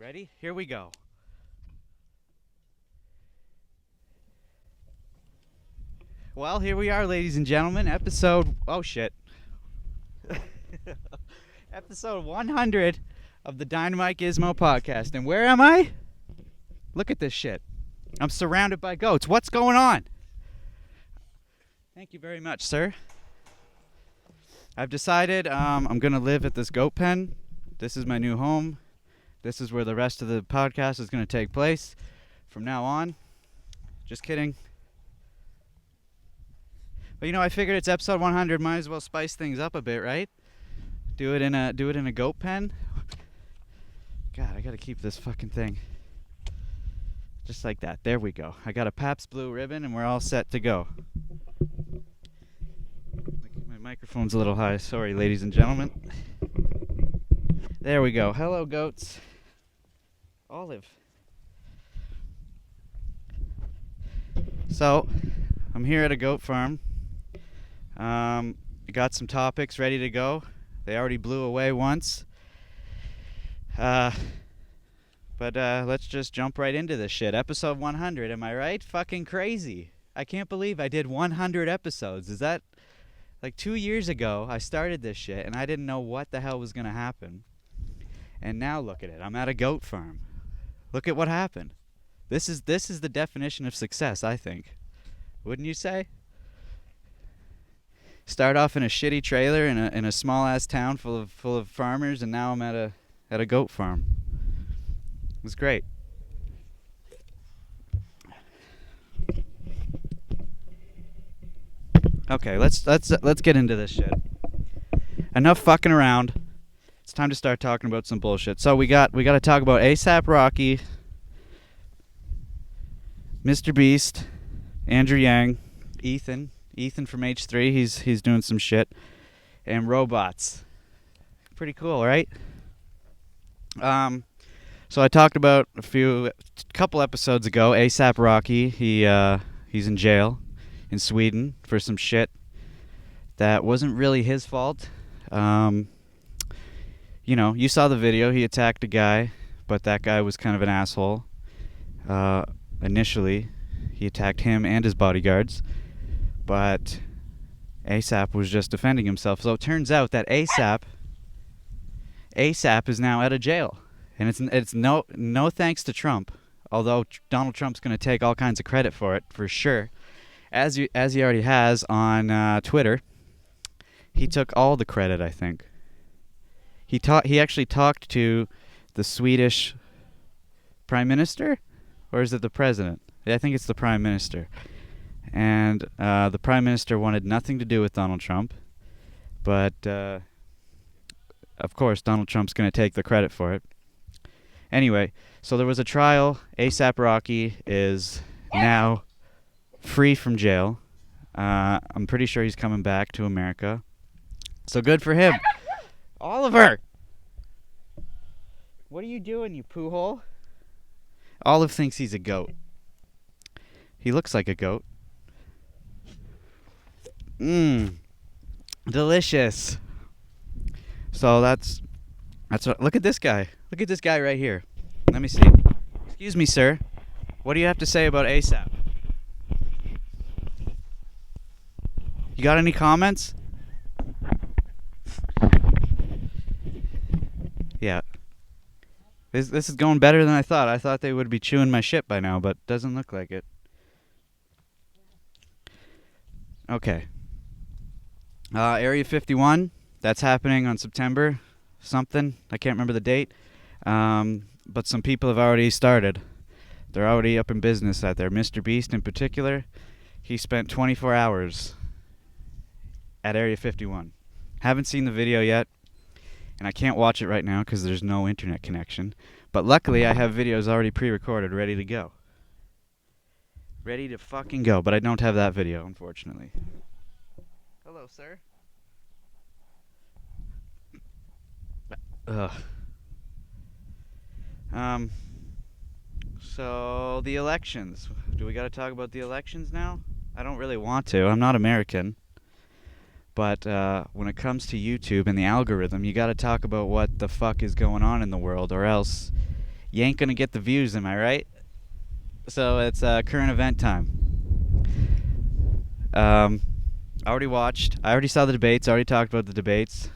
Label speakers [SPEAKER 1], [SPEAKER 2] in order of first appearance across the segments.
[SPEAKER 1] Ready? Here we go. Well, here we are, ladies and gentlemen. Episode... Oh, shit. Episode 100 of the DynamiteGizmo podcast. And where am I? Look at this shit. I'm surrounded by goats. What's going on? Thank you very much, sir. I've decided I'm going to live at this goat pen. This is my new home. This is where the rest of the podcast is going to take place from now on. Just kidding. But you know, I figured it's episode 100. Might as well spice things up a bit, right? Do it in a goat pen. God, I got to keep this fucking thing just like that. There we go. I got a Pabst Blue ribbon, and we're all set to go. My microphone's a little high. Sorry, ladies and gentlemen. There we go. Hello, goats. Olive. So, I'm here at a goat farm. Got some topics ready to go. They already blew away once. But let's just jump right into this shit. Episode 100, am I right? Fucking crazy. I can't believe I did 100 episodes. Is that... Like 2 years ago, I started this shit, and I didn't know what the hell was going to happen. And now look at it. I'm at a goat farm. Look at what happened. This is the definition of success, I think. Wouldn't you say? Start off in a shitty trailer in a small ass town full of farmers, and now I'm at a goat farm. It was great. Okay, let's get into this shit. Enough fucking around. It's time to start talking about some bullshit. So we got to talk about ASAP Rocky, mr.beast, Andrew Yang, Ethan from H3. He's doing some shit, and robots. Pretty cool, right? So I talked about a couple episodes ago. ASAP Rocky. He's in jail in Sweden for some shit that wasn't really his fault. You know, you saw the video. He attacked a guy, but that guy was kind of an asshole. Initially, he attacked him and his bodyguards, but ASAP was just defending himself. So it turns out that ASAP is now out of jail, and it's no thanks to Trump. Although Donald Trump's going to take all kinds of credit for it, for sure, as he already has on Twitter. He took all the credit, I think. He actually talked to the Swedish Prime Minister, or is it the President? I think it's the Prime Minister. And the Prime Minister wanted nothing to do with Donald Trump, but of course Donald Trump's going to take the credit for it. Anyway, so there was a trial. ASAP Rocky is now free from jail. I'm pretty sure he's coming back to America. So good for him. Oliver! What are you doing, you poo hole? Olive thinks he's a goat. He looks like a goat. Delicious. So that's what, look at this guy. Look at this guy right here. Let me see. Excuse me, sir. What do you have to say about ASAP? You got any comments? Yeah. This is going better than I thought. I thought they would be chewing my shit by now, but doesn't look like it. Okay. Area 51, that's happening on September something. I can't remember the date. But some people have already started. They're already up in business out there. mr.beast in particular, he spent 24 hours at Area 51. Haven't seen the video yet, and I can't watch it right now because there's no internet connection. But luckily, I have videos already pre-recorded, ready to go. Ready to fucking go, but I don't have that video, unfortunately. Hello, sir. Ugh. So, the elections. Do we gotta talk about the elections now? I don't really want to. I'm not American. But when it comes to YouTube and the algorithm, you gotta talk about what the fuck is going on in the world, or else You ain't gonna get the views, am I right? So it's current event time. I already saw the debates. I already talked about the debates.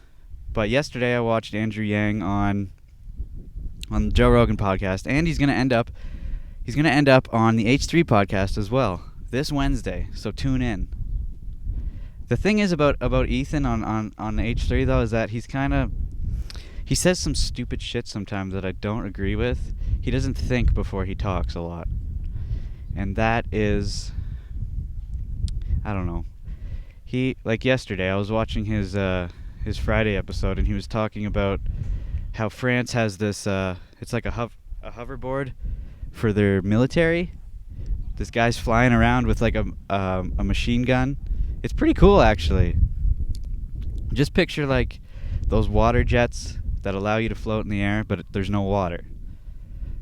[SPEAKER 1] But yesterday I watched Andrew Yang on the Joe Rogan podcast, and he's gonna end up on the H3 podcast as well this Wednesday. So tune in. The thing is about Ethan on H3 though is that he says some stupid shit sometimes that I don't agree with. He doesn't think before he talks a lot, and that is, I don't know. Like yesterday, I was watching his Friday episode, and he was talking about how France has this. It's like a hoverboard for their military. This guy's flying around with like a machine gun. It's pretty cool, actually. Just picture like those water jets that allow you to float in the air, but there's no water.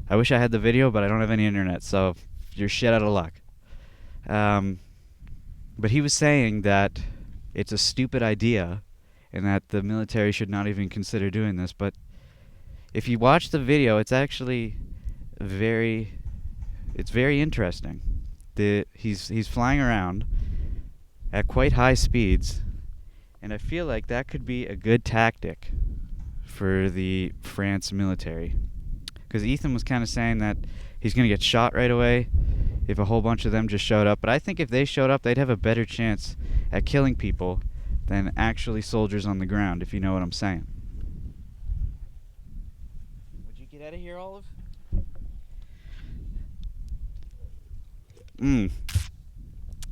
[SPEAKER 1] I wish I had the video, but I don't have any internet, so you're shit out of luck. But he was saying that it's a stupid idea and that the military should not even consider doing this. But if you watch the video, it's actually very interesting. He's flying around at quite high speeds, and I feel like that could be a good tactic for the France military. Because Ethan was kind of saying that he's going to get shot right away if a whole bunch of them just showed up. But I think if they showed up, they'd have a better chance at killing people than actually soldiers on the ground, if you know what I'm saying. Would you get out of here, Olive?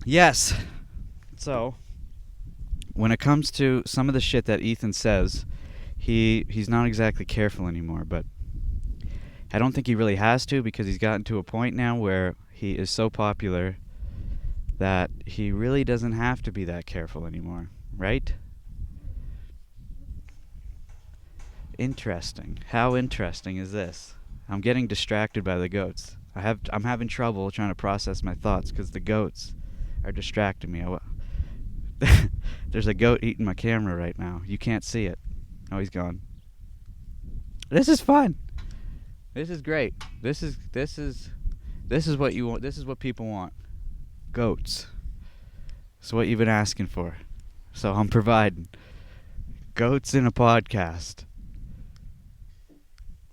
[SPEAKER 1] Yes. So, when it comes to some of the shit that Ethan says, he's not exactly careful anymore, but I don't think he really has to, because he's gotten to a point now where he is so popular that he really doesn't have to be that careful anymore, right? Interesting. How interesting is this? I'm getting distracted by the goats. I'm having trouble trying to process my thoughts because the goats are distracting me. There's a goat eating my camera right now. You can't see it. Oh, he's gone. This is fun. This is great. This is what you want. This is what people want. Goats. It's what you've been asking for. So I'm providing. Goats in a podcast.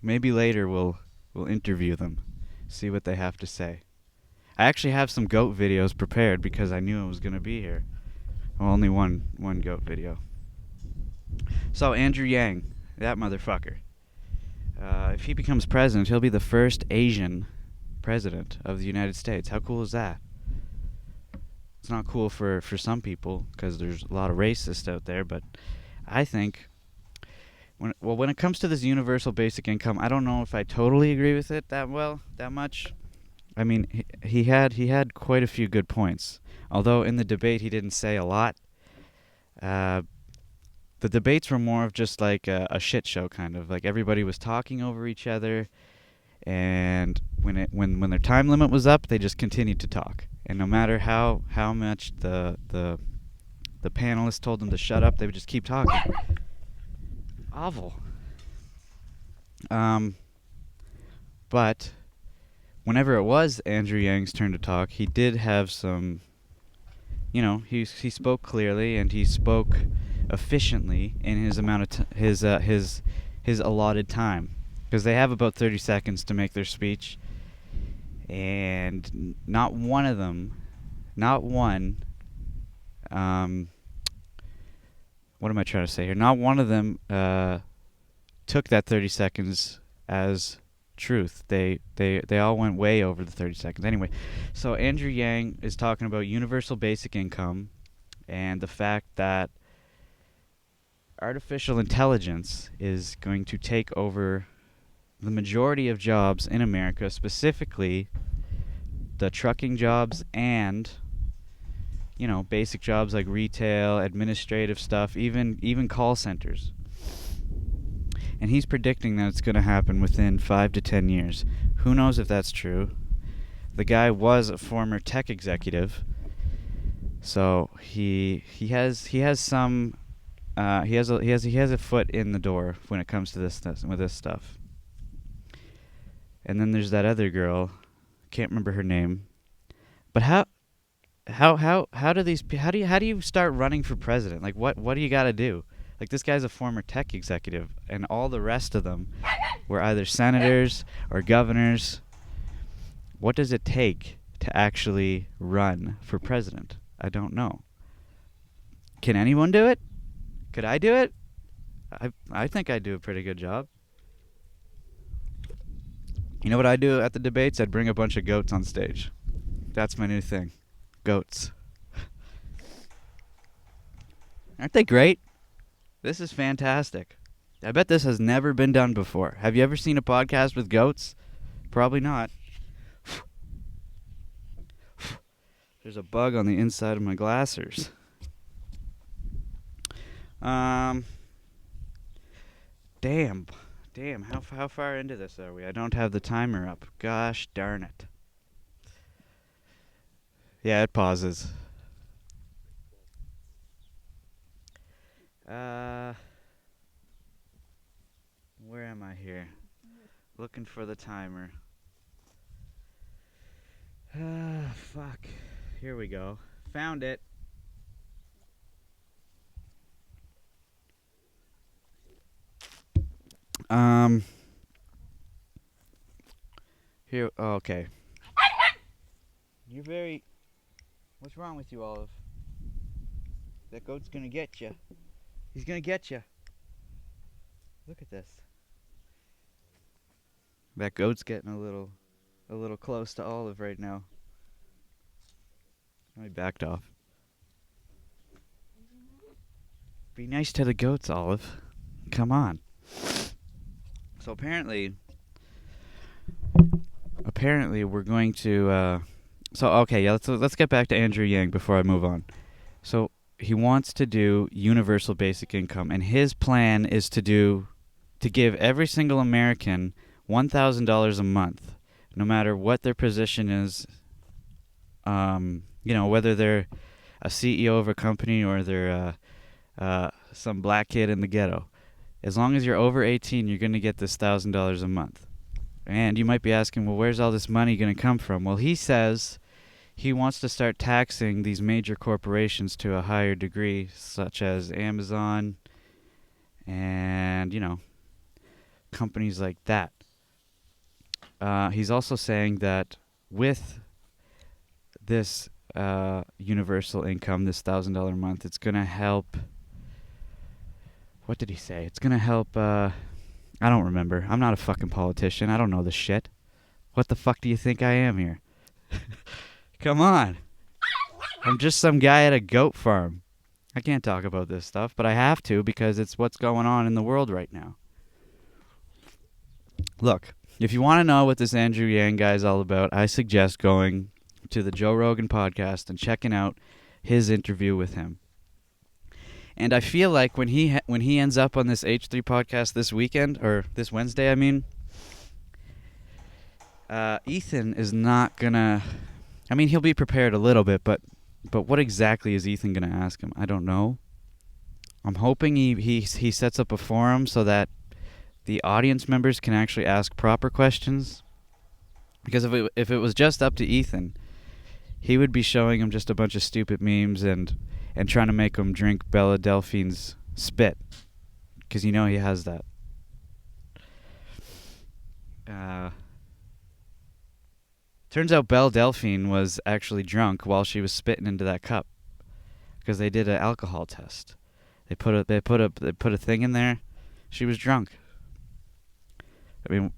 [SPEAKER 1] Maybe later we'll interview them. See what they have to say. I actually have some goat videos prepared because I knew it was going to be here. Well, only one goat video. So Andrew Yang, that motherfucker. If he becomes president, he'll be the first Asian president of the United States. How cool is that? It's not cool for some people because there's a lot of racists out there, but I think when it comes to this universal basic income, I don't know if I totally agree with it that much. I mean, he had quite a few good points. Although in the debate he didn't say a lot. The debates were more of just like a shit show, kind of. Like everybody was talking over each other, and when their time limit was up, they just continued to talk. And no matter how much the panelists told them to shut up, they would just keep talking. Awful. But whenever it was Andrew Yang's turn to talk, he did have some, he spoke clearly and he spoke efficiently in his amount of his allotted time, because they have about 30 seconds to make their speech, and not one what am I trying to say here? Not one of them took that 30 seconds as truth. They all went way over the 30 seconds. Anyway, so Andrew Yang is talking about universal basic income and the fact that artificial intelligence is going to take over the majority of jobs in America, specifically the trucking jobs and basic jobs like retail, administrative stuff, even call centers. And he's predicting that it's going to happen within 5 to 10 years. Who knows if that's true? The guy was a former tech executive, so he has some he has a foot in the door when it comes to this with this stuff. And then there's that other girl. Can't remember her name. But how do you start running for president? Like what do you got to do? Like this guy's a former tech executive, and all the rest of them were either senators or governors. What does it take to actually run for president? I don't know. Can anyone do it? Could I do it? I think I do a pretty good job. You know what I do at the debates? I'd bring a bunch of goats on stage. That's my new thing. Goats. Aren't they great? This is fantastic. I bet this has never been done before. Have you ever seen a podcast with goats? Probably not. There's a bug on the inside of my glassers. Damn. How far into this are we? I don't have the timer up. Gosh darn it. Yeah, it pauses. Where am I here? Looking for the timer. Fuck. Here we go. Found it. Here. Oh, okay. You're very. What's wrong with you, Olive? That goat's gonna get you. He's gonna get you. Look at this. That goat's getting a little close to Olive right now. I backed off. Be nice to the goats, Olive. Come on. So apparently we're going to. Let's get back to Andrew Yang before I move on. So he wants to do universal basic income, and his plan is to give every single American $1,000 a month, no matter what their position is. Whether they're a CEO of a company or they're some black kid in the ghetto. As long as you're over 18, you're going to get this $1,000 a month. And you might be asking, well, where's all this money going to come from? Well, he says he wants to start taxing these major corporations to a higher degree, such as Amazon and, companies like that. He's also saying that with this universal income, this $1,000 a month, it's going to help. What did he say? It's going to help. I don't remember. I'm not a fucking politician. I don't know this shit. What the fuck do you think I am here? Come on. I'm just some guy at a goat farm. I can't talk about this stuff, but I have to because it's what's going on in the world right now. Look, if you want to know what this Andrew Yang guy is all about, I suggest going to the Joe Rogan podcast and checking out his interview with him. And I feel like when he ends up on this H3 podcast this weekend, or this Wednesday, I mean, Ethan is not gonna. I mean, he'll be prepared a little bit, but what exactly is Ethan gonna ask him? I don't know. I'm hoping he sets up a forum so that the audience members can actually ask proper questions. Because if it was just up to Ethan, he would be showing him just a bunch of stupid memes and trying to make him drink Bella Delphine's spit. Because he has that. Turns out Belle Delphine was actually drunk while she was spitting into that cup. Because they did an alcohol test. They put a thing in there. She was drunk. I mean,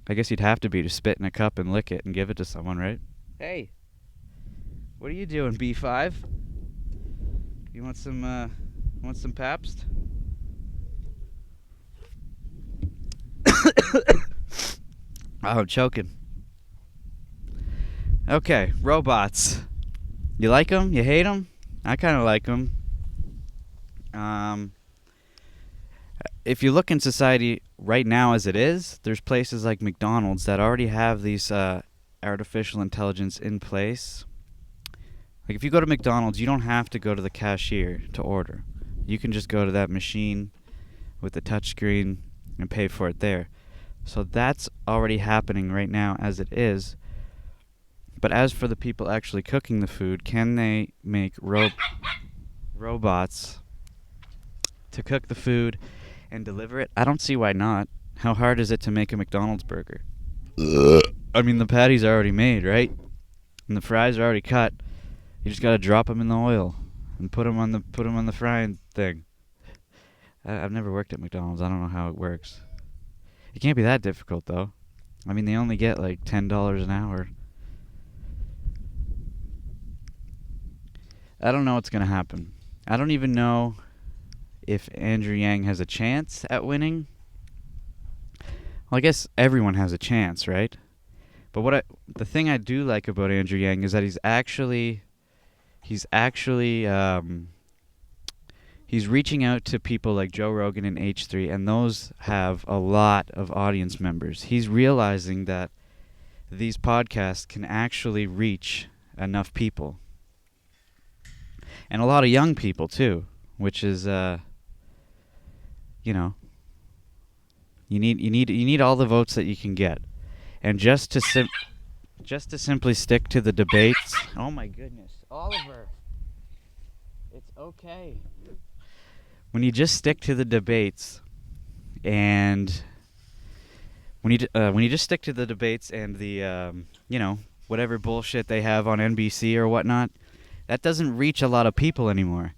[SPEAKER 1] I guess you'd have to be to spit in a cup and lick it and give it to someone, right? Hey, what are you doing, B5? You want some Pabst? Oh, I'm choking. Okay, robots. You like them? You hate them? I kind of like them. If you look in society right now as it is, there's places like McDonald's that already have these artificial intelligence in place. Like if you go to McDonald's, you don't have to go to the cashier to order. You can just go to that machine with the touchscreen and pay for it there. So that's already happening right now as it is. But as for the people actually cooking the food, can they make robots to cook the food and deliver it? I don't see why not. How hard is it to make a McDonald's burger? I mean, the patties are already made, right? And the fries are already cut. You just gotta drop them in the oil and put them on the frying thing. I've never worked at McDonald's. I don't know how it works. It can't be that difficult, though. I mean, they only get like $10 an hour. I don't know what's gonna happen. I don't even know if Andrew Yang has a chance at winning. Well, I guess everyone has a chance, right? But the thing I do like about Andrew Yang is that he's actually he's reaching out to people like Joe Rogan and H3, and those have a lot of audience members. He's realizing that these podcasts can actually reach enough people, and a lot of young people too, which is you know, you need all the votes that you can get, and just to simply stick to the debates. Oh my goodness, Oliver, it's okay. When you just stick to the debates, and when you just stick to the debates and the whatever bullshit they have on NBC or whatnot, that doesn't reach a lot of people anymore.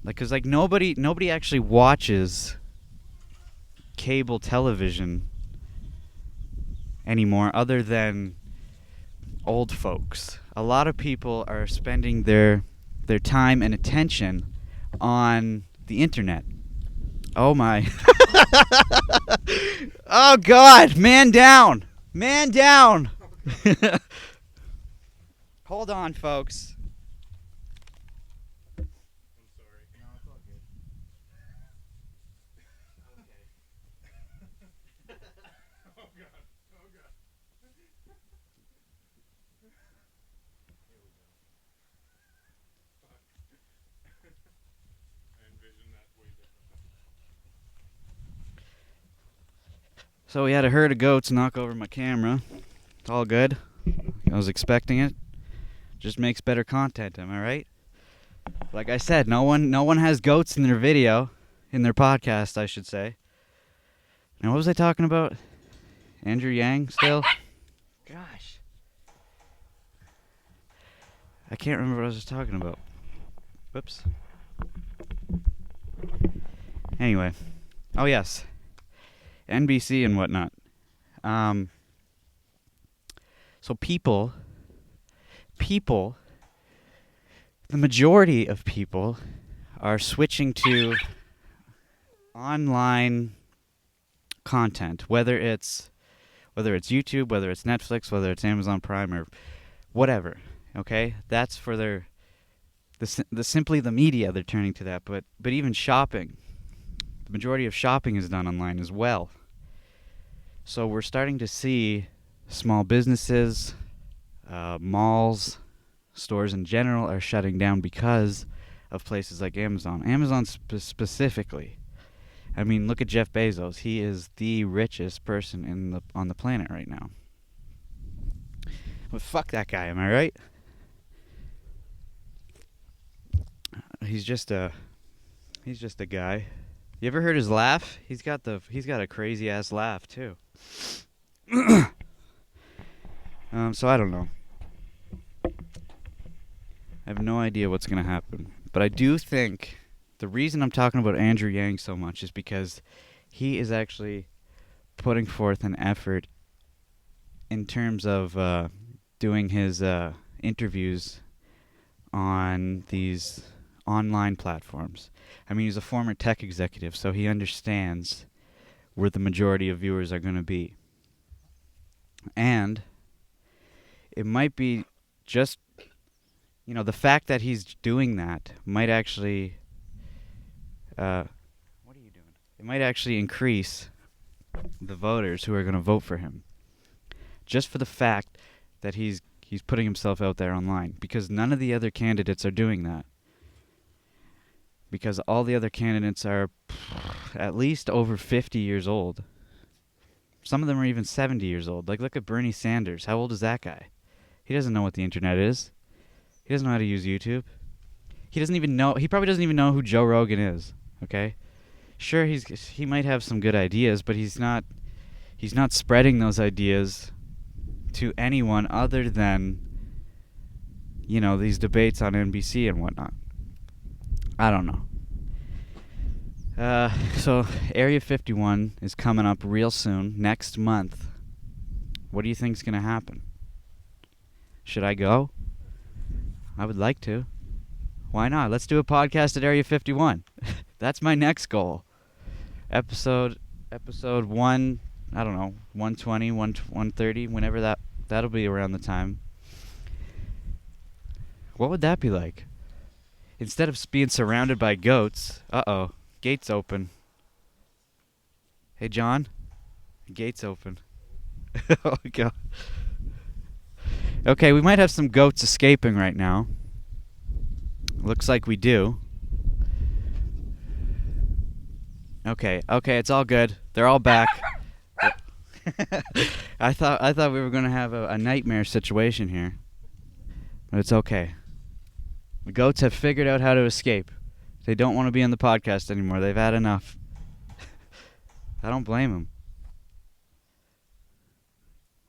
[SPEAKER 1] Like, 'cause like nobody actually watches cable television anymore, other than old folks. A lot of people are spending their time and attention on the internet. Oh my. Oh God, man down. Man down. Hold on, folks. I'm sorry. No, it's all good. Okay. Oh God. Oh God. Here we go. Fuck. I envisioned that way differently. So we had a herd of goats knock over my camera. It's all good. I was expecting it. Just makes better content, am I right? Like I said, no one has goats in their video, in their podcast, I should say. Now, what was I talking about? Andrew Yang still? Gosh. I can't remember what I was talking about. Whoops. Anyway. Oh, yes. NBC and whatnot. So people, the majority of people are switching to online content, whether it's YouTube, whether it's Netflix, whether it's Amazon Prime, or whatever. Okay, that's for simply the media. They're turning to that, but even shopping, the majority of shopping is done online as well. So we're starting to see small businesses, malls, stores in general are shutting down because of places like Amazon. Amazon specifically. I mean, look at Jeff Bezos. He is the richest person on the planet right now. Well, fuck that guy, am I right? He's just a guy. You ever heard his laugh? He's got a crazy ass laugh too. So I don't know. I have no idea what's gonna happen, but I do think the reason I'm talking about Andrew Yang so much is because he is actually putting forth an effort in terms of doing his interviews on these online platforms. I mean, he's a former tech executive, so he understands where the majority of viewers are going to be. And it might be just, the fact that he's doing that might actually, what are you doing? It might actually increase the voters who are going to vote for him. Just for the fact that he's putting himself out there online, because none of the other candidates are doing that. Because all the other candidates are at least over 50 years old. Some of them are even 70 years old. Like, look at Bernie Sanders. How old is that guy? He doesn't know what the internet is. He doesn't know how to use YouTube. He doesn't even know. He probably doesn't even know who Joe Rogan is. Okay, sure, he might have some good ideas, but he's not spreading those ideas to anyone other than, you know, these debates on NBC and whatnot. I don't know. So Area 51 is coming up real soon, next month. What do you think's gonna happen? Should I go? I would like to. Why not? Let's do a podcast at Area 51. That's my next goal. Episode 1, I don't know, 120, 130, whenever that'll be around the time. What would that be like? Instead of being surrounded by goats, gates open. Hey, John, gates open. Oh, God. Okay, we might have some goats escaping right now. Looks like we do. Okay, it's all good. They're all back. I thought we were gonna have a nightmare situation here, but it's okay. The goats have figured out how to escape. They don't want to be on the podcast anymore. They've had enough. I don't blame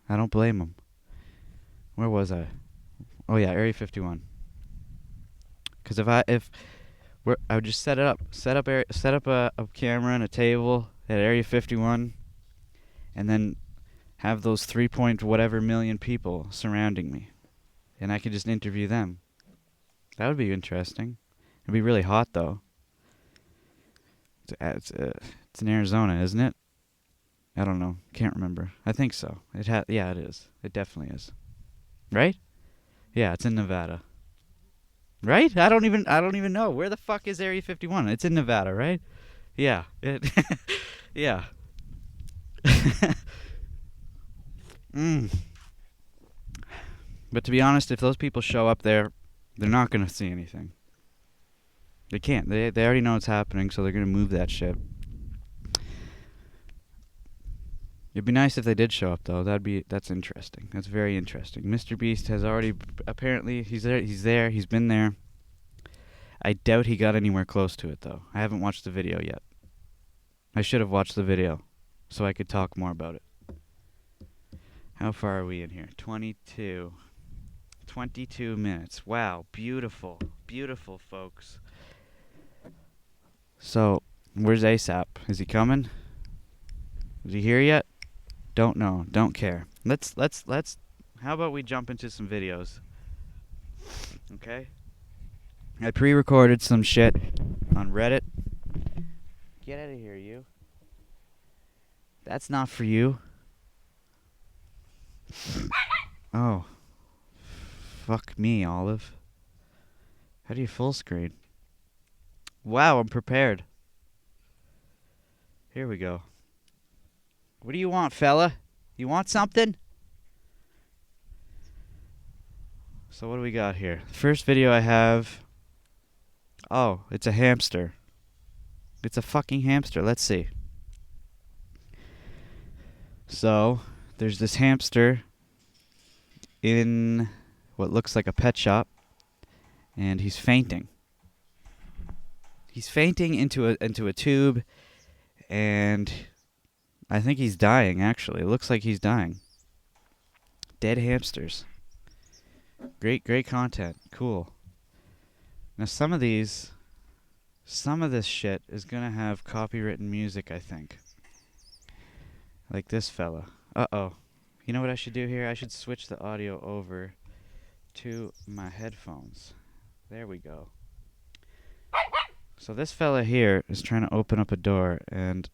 [SPEAKER 1] them. Where was I? Oh yeah, Area 51. Because I would just set up a camera and a table at Area 51, and then have those 3 point whatever million people surrounding me, and I could just interview them. That would be interesting. It'd be really hot though. It's in Arizona, isn't it? I don't know. Can't remember. I think so. Yeah, it is. It definitely is. Right? Yeah, it's in Nevada. Right? I don't even know. Where the fuck is Area 51? It's in Nevada, right? Yeah. Yeah. But to be honest, if those people show up there, they're not going to see anything. They can't. They already know it's happening, so they're going to move that shit. It'd be nice if they did show up, though. That's interesting. That's very interesting. mr.beast has already, apparently, he's there. He's been there. I doubt he got anywhere close to it, though. I haven't watched the video yet. I should have watched the video so I could talk more about it. How far are we in here? 22 minutes. Wow, beautiful. Beautiful, folks. So, where's ASAP? Is he coming? Is he here yet? Don't know. Don't care. Let's how about we jump into some videos? Okay? I pre-recorded some shit on Reddit. Get out of here, you. That's not for you. Oh. Fuck me, Olive. How do you full screen? Wow, I'm prepared. Here we go. What do you want, fella? You want something? So what do we got here? First video I have... Oh, it's a hamster. It's a fucking hamster. Let's see. So, there's this hamster in what looks like a pet shop, and he's fainting. He's fainting into a tube, and I think he's dying, actually. It looks like he's dying. Dead hamsters. Great content. Cool. Now some of this shit is gonna have copywritten music, I think. Like this fella. Uh-oh. You know what I should do here? I should switch the audio over to my headphones. There we go. So this fella here is trying to open up a door, and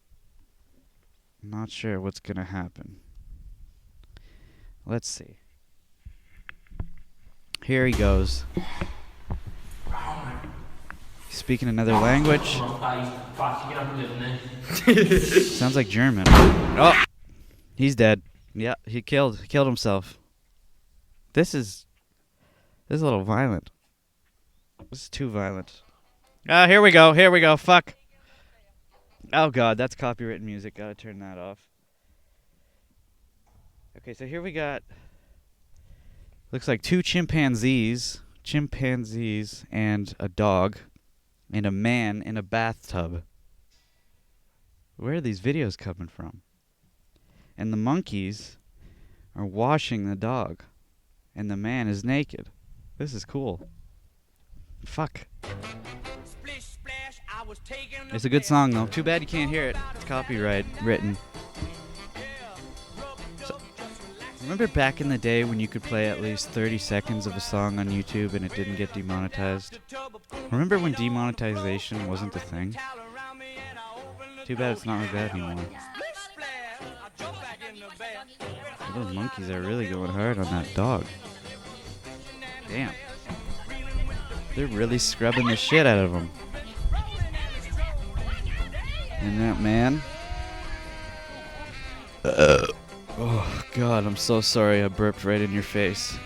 [SPEAKER 1] I'm not sure what's gonna happen. Let's see. Here he goes. He's speaking another language. Sounds like German. Oh! He's dead. Yeah, he killed himself. This is a little violent. This is too violent. Here we go. Fuck. Oh god, that's copyrighted music. Gotta turn that off. Okay, so here we got, looks like two chimpanzees and a dog and a man in a bathtub. Where are these videos coming from? And the monkeys are washing the dog, and the man is naked. This is cool. Fuck. It's a good song though. Too bad you can't hear it. It's copyright written. So, remember back in the day when you could play at least 30 seconds of a song on YouTube and it didn't get demonetized? Remember when demonetization wasn't a thing? Too bad it's not like that anymore. Those monkeys are really going hard on that dog. Damn. They're really scrubbing the shit out of him. And that man. Oh, God, I'm so sorry I burped right in your face.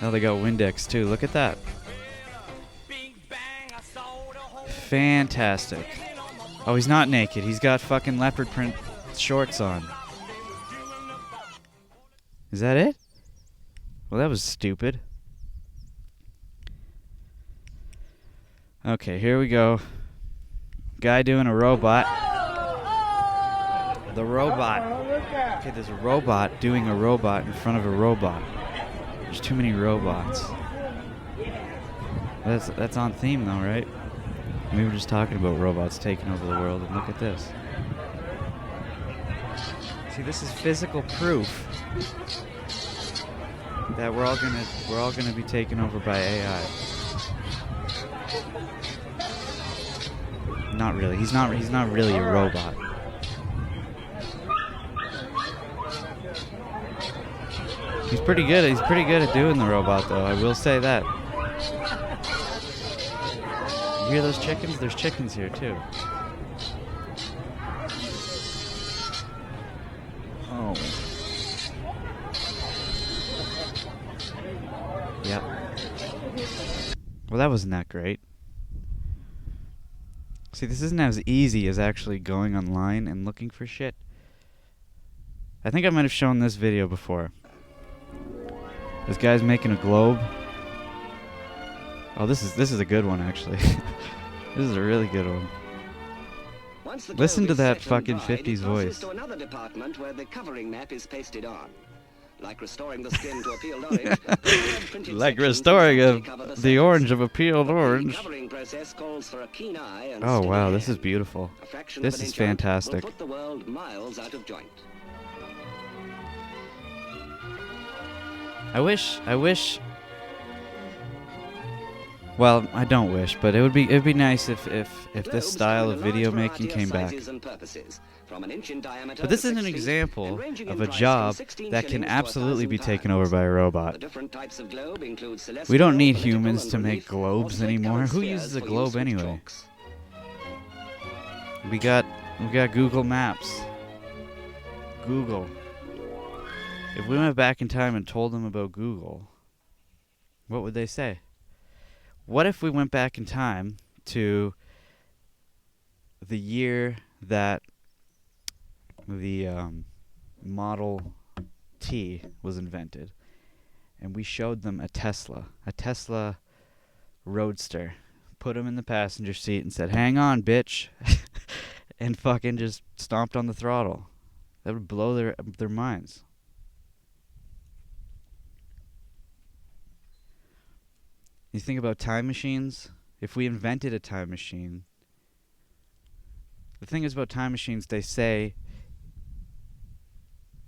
[SPEAKER 1] Oh, they got Windex, too. Look at that. Fantastic. Oh, he's not naked. He's got fucking leopard print shorts on. Is that it? Well, that was stupid. Okay, here we go. Guy doing a robot. The robot. Okay, there's a robot doing a robot in front of a robot. There's too many robots. That's on theme though, right? We were just talking about robots taking over the world, and look at this. See, this is physical proof that we're all gonna be taken over by AI. Not really. He's not really a robot. He's pretty good. He's pretty good at doing the robot, though. I will say that. You hear those chickens? There's chickens here too. Oh. Yep. Well, that wasn't that great. See, this isn't as easy as actually going online and looking for shit. I think I might have shown this video before. This guy's making a globe. Oh, this is a good one, actually. This is a really good one. Listen to that fucking 50s voice.
[SPEAKER 2] To another department where the covering map is pasted on. Like restoring the skin to a peeled orange.
[SPEAKER 1] Like restoring the orange of a peeled orange. Oh wow, this is beautiful. This is fantastic.
[SPEAKER 2] Put the world miles out of joint.
[SPEAKER 1] I wish. Well, I don't wish, but it'd be nice if this style of video making came back. But this is an example of a job that can absolutely be taken over by a robot. We don't need humans to make globes anymore. Who uses a globe anyway? We got Google Maps. Google. If we went back in time and told them about Google, what would they say? What if we went back in time to the year that the Model T was invented, and we showed them a Tesla Roadster, put them in the passenger seat and said, "Hang on, bitch," and fucking just stomped on the throttle? That would blow their minds. You think about time machines? If we invented a time machine, the thing is about time machines, they say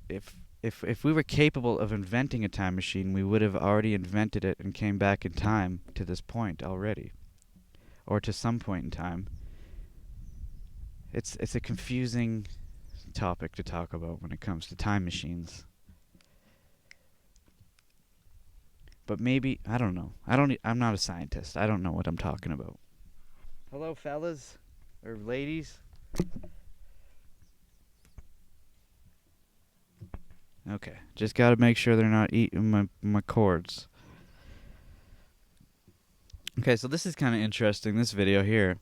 [SPEAKER 1] if we were capable of inventing a time machine, we would have already invented it and came back in time to this point already, or to some point in time. It's a confusing topic to talk about when it comes to time machines. But maybe, I don't know. I'm not a scientist. I don't know what I'm talking about. Hello, fellas. Or ladies. Okay. Just gotta make sure they're not eating my cords. Okay, so this is kind of interesting, this video here.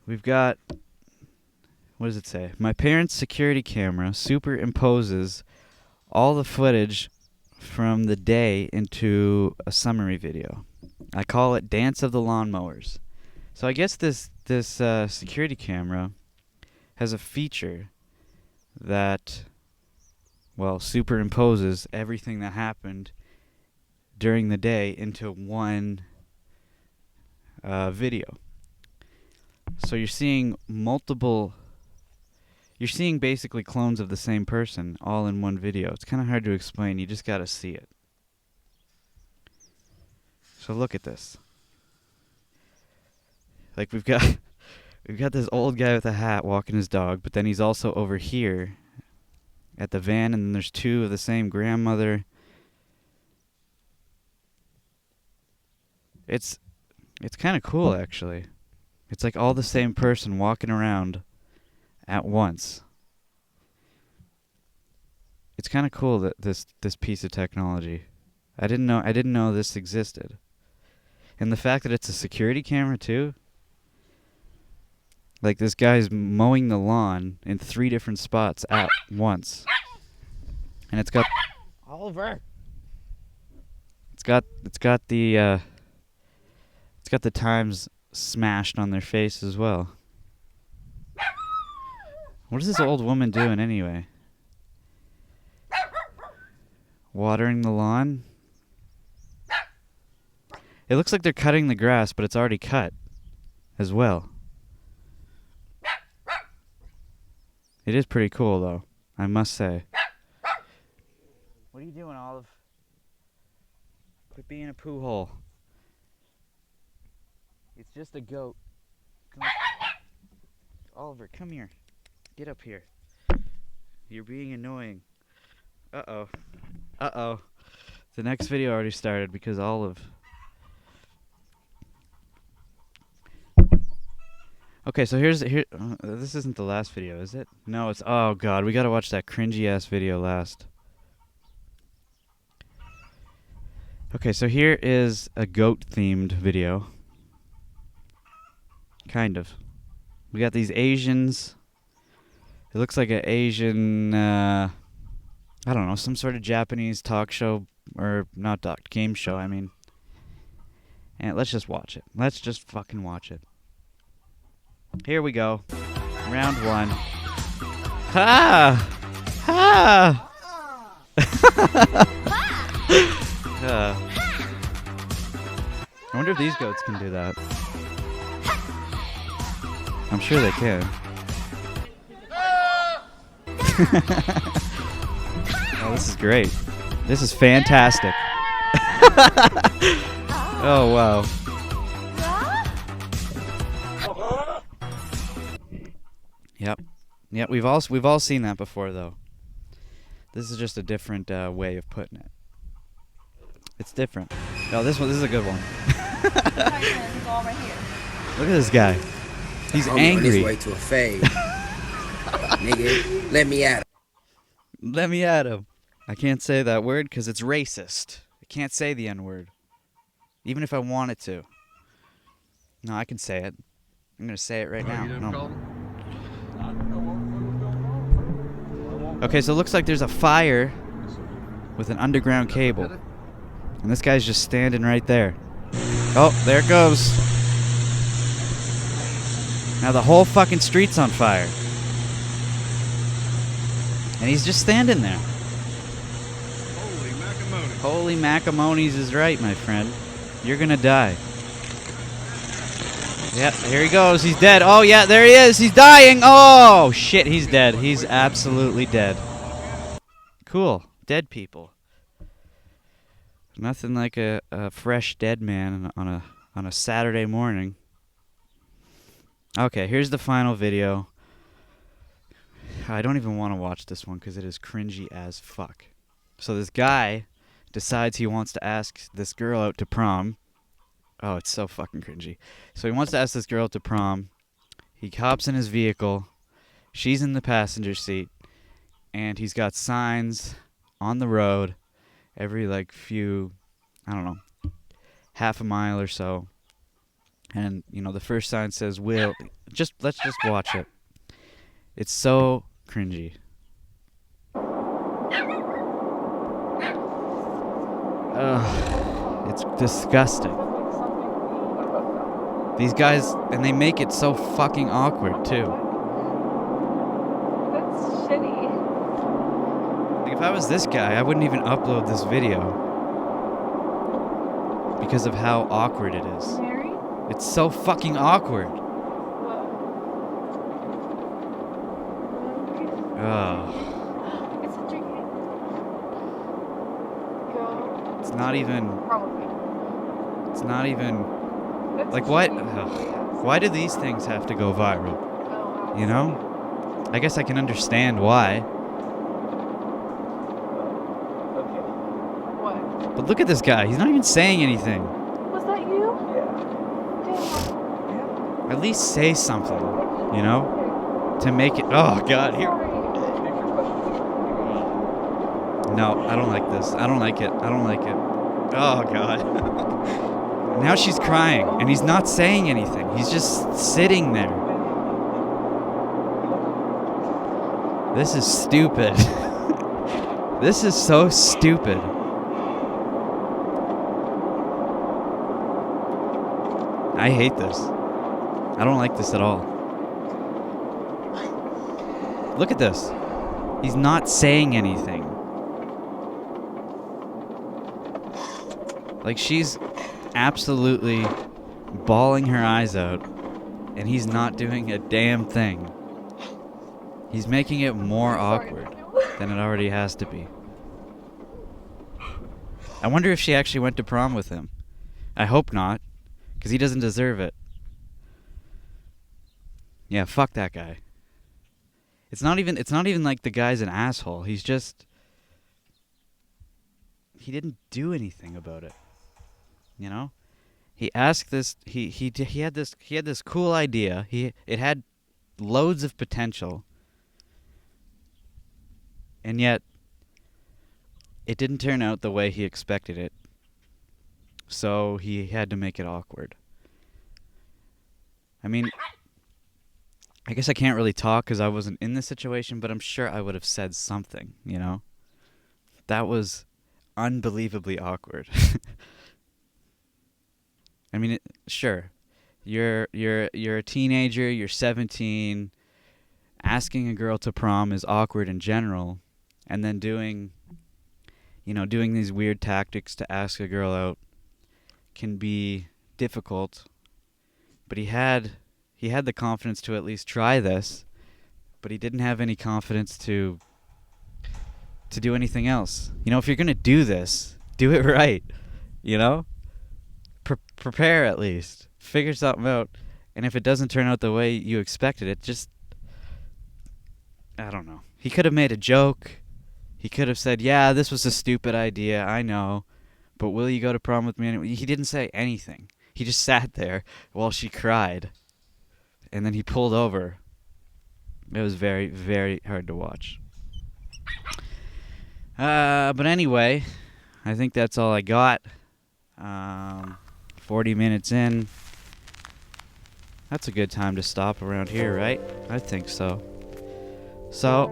[SPEAKER 1] We've got what does it say? My parents' security camera superimposes all the footage from the day into a summary video. I call it Dance of the Lawnmowers. So I guess this security camera has a feature that, well, superimposes everything that happened during the day into one video. So you're seeing basically clones of the same person all in one video. It's kind of hard to explain. You just got to see it. So look at this. Like we've got this old guy with a hat walking his dog, but then he's also over here at the van, and then there's two of the same grandmother. It's kind of cool, actually. It's like all the same person walking around at once. It's kind of cool that this piece of technology. I didn't know this existed. And the fact that it's a security camera too. Like this guy's mowing the lawn in 3 different spots at once. And it's got Oliver. It's got the times smashed on their face as well. What is this old woman doing anyway? Watering the lawn? It looks like they're cutting the grass, but it's already cut as well. It is pretty cool, though, I must say. What are you doing, Olive? Quit being a poo hole. It's just a goat. Come Oliver, come here. Get up here. You're being annoying. Uh-oh. Uh-oh. The next video already started because Olive... Okay, so here. This isn't the last video, is it? No, it's... Oh, God, we gotta watch that cringy-ass video last. Okay, so here is a goat-themed video. Kind of. We got these Asians. It looks like an Asian... I don't know, some sort of Japanese talk show... Or, not game show, I mean. And let's just watch it. Let's just fucking watch it. Here we go. Round 1. Ha! Ha! I wonder if these goats can do that. I'm sure they can. Oh, this is great. This is fantastic. Oh, wow. Yep, we've all seen that before, though. This is just a different way of putting it. It's different. Oh, this is a good one. Look at this guy. He's angry.
[SPEAKER 3] On his way to a fade. Nigga, let me at him.
[SPEAKER 1] Let me at him. I can't say that word because it's racist. I can't say the N-word. Even if I wanted to. No, I can say it. I'm going to say it right now. No. Okay, so it looks like there's a fire with an underground cable. And this guy's just standing right there. Oh, there it goes. Now the whole fucking street's on fire. And he's just standing there.
[SPEAKER 4] Holy macaroni.
[SPEAKER 1] Holy macamonies is right, my friend. You're gonna die. Yep, here he goes. He's dead. Oh, yeah, there he is. He's dying. Oh, shit, he's dead. He's absolutely dead. Cool. Dead people. Nothing like a fresh dead man on a Saturday morning. Okay, here's the final video. I don't even want to watch this one because it is cringy as fuck. So this guy decides he wants to ask this girl out to prom. Oh, it's so fucking cringy. So he wants to ask this girl to prom. He hops in his vehicle. She's in the passenger seat. And he's got signs on the road every, like, few, I don't know, half a mile or so. And, you know, the first sign says, let's just watch it. It's so cringy. Ugh, it's disgusting. These guys, and they make it so fucking awkward too.
[SPEAKER 3] That's shitty.
[SPEAKER 1] Like, if I was this guy, I wouldn't even upload this video because of how awkward it is.
[SPEAKER 3] Mary?
[SPEAKER 1] It's so fucking awkward. Ugh.
[SPEAKER 3] It's a drinking. Go.
[SPEAKER 1] It's not even.
[SPEAKER 3] Probably.
[SPEAKER 1] It's not even.
[SPEAKER 3] That's
[SPEAKER 1] Like, what?
[SPEAKER 3] shitty.
[SPEAKER 1] Ugh. Why do these things have to go viral?
[SPEAKER 3] Oh, wow.
[SPEAKER 1] You know? I guess I can understand why.
[SPEAKER 3] What?
[SPEAKER 1] But look at this guy. He's not even saying anything.
[SPEAKER 3] Was that you?
[SPEAKER 1] At least say something, you know? To make it. Oh, God. Here. No, I don't like this. I don't like it. I don't like it. Oh, God. Now she's crying, and he's not saying anything. He's just sitting there. This is stupid. This is so stupid. I hate this. I don't like this at all. Look at this. He's not saying anything. Like, she's absolutely bawling her eyes out, and he's not doing a damn thing. He's making it more awkward than it already has to be. I wonder if she actually went to prom with him. I hope not, because he doesn't deserve it. Yeah, fuck that guy. It's not even like the guy's an asshole. He's just, he didn't do anything about it. You know? He asked this, he had this cool idea. It had loads of potential. And yet it didn't turn out the way he expected it. So he had to make it awkward. I mean, I guess I can't really talk because I wasn't in this situation, but I'm sure I would have said something, you know? That was unbelievably awkward. I mean, sure, you're a teenager, you're 17, asking a girl to prom is awkward in general, and then doing these weird tactics to ask a girl out can be difficult. But he had the confidence to at least try this, but he didn't have any confidence to do anything else. You know, if you're gonna do this, do it right. You know, prepare at least, figure something out, and if it doesn't turn out the way you expected it, just, I don't know. He could have made a joke. He could have said, "Yeah, this was a stupid idea, I know, but will you go to prom with me anyway?" He didn't say anything. He just sat there while she cried, and then he pulled over. It was very, very hard to watch. But anyway, I think that's all I got. 40 minutes in. That's a good time to stop around here, right? I think so. So,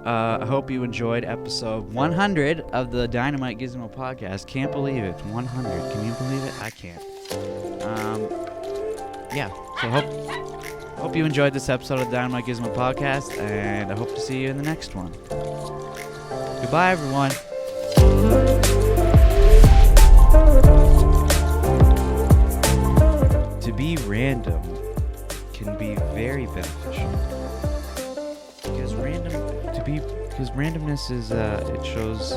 [SPEAKER 1] I hope you enjoyed episode 100 of the Dynamite Gizmo podcast. Can't believe it. 100. Can you believe it? I can't. Yeah. So hope you enjoyed this episode of the Dynamite Gizmo podcast, and I hope to see you in the next one. Goodbye, everyone. To be random can be very beneficial. Because randomness is, it shows